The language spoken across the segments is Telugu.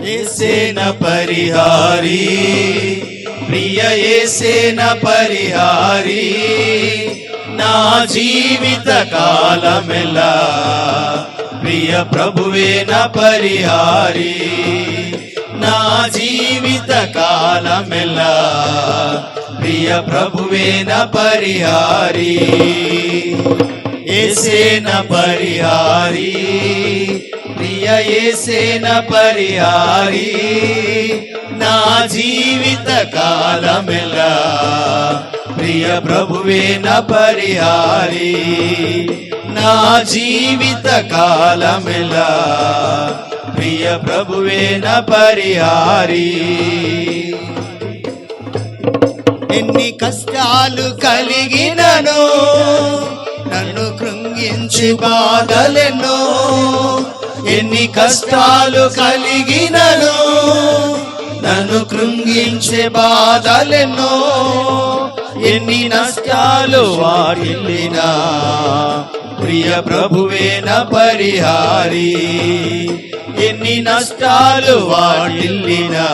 యేసేన పరిహారి, ప్రియ యేసేన పరిహారి, నా జీవిత కాలమెల్లా ప్రియ ప్రభువేన పరిహారి, నా జీవిత కాలమెల్లా ప్రియ ప్రభువేన పరిహారి. యేసేన పరిహారి, ప్రియ యేసేన పరిహారి, నా జీవిత కాలమెల్లా ప్రియ ప్రభువేన పరిహారి, నా జీవిత కాలమెల్లా ప్రియ ప్రభువేన పరిహారి. ఎన్ని కష్టాలు కలిగినను, నన్ను కృంగించి బాధలెన్నో, ఎన్ని కష్టాలు కలిగినను, నన్ను కృంగించే బాధలెన్నో, ఎన్ని నష్టాలు వాటిల్లినా ప్రియ ప్రభువేన పరిహారి, ఎన్ని నష్టాలు వాటిల్లినా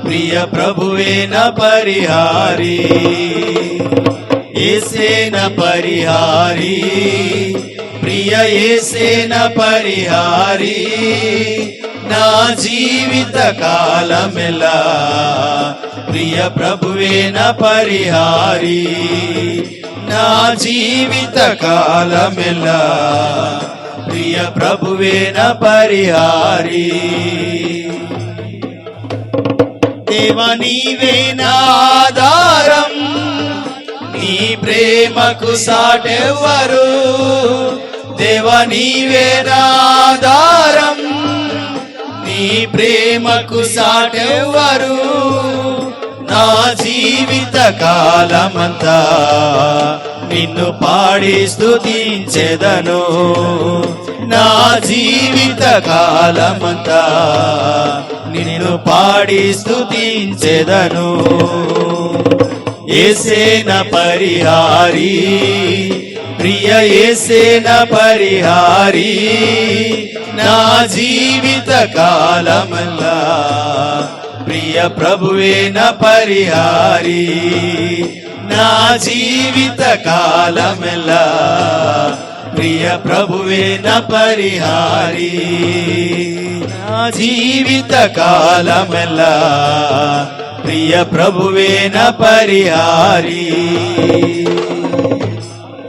ప్రియ ప్రభువేన పరిహారి. యేసేన పరిహారి, ప్రియ యేసేన పరిహారి, నా జీవిత కాలమెల్లా ప్రియ ప్రభువేన పరిహారి, నా జీవిత కాలమెల్లా ప్రియ ప్రభువేన పరిహారి. దేవా నీవే నా ఆధారం, నీ ప్రేమకు సాటెవ్వరు, దేవా నీవే నా ఆధారం, నీ ప్రేమకు సాటెవ్వరు, నా జీవిత కాలమంతా నిన్ను పాడి స్తుతించెదను, నా జీవిత కాలమంతా నిన్ను పాడి స్తుతించెదను. యేసేన పరిహారి, ప్రియ యేసేన పరిహారి, నా జీవిత కాలమల్లా ప్రియ ప్రభువేన పరిహారి, నా జీవిత కాలమెల్లా ప్రియ ప్రభువేన పరిహారి, నా జీవిత కాలమెల్లా ప్రియ ప్రభువేన పరిహారి.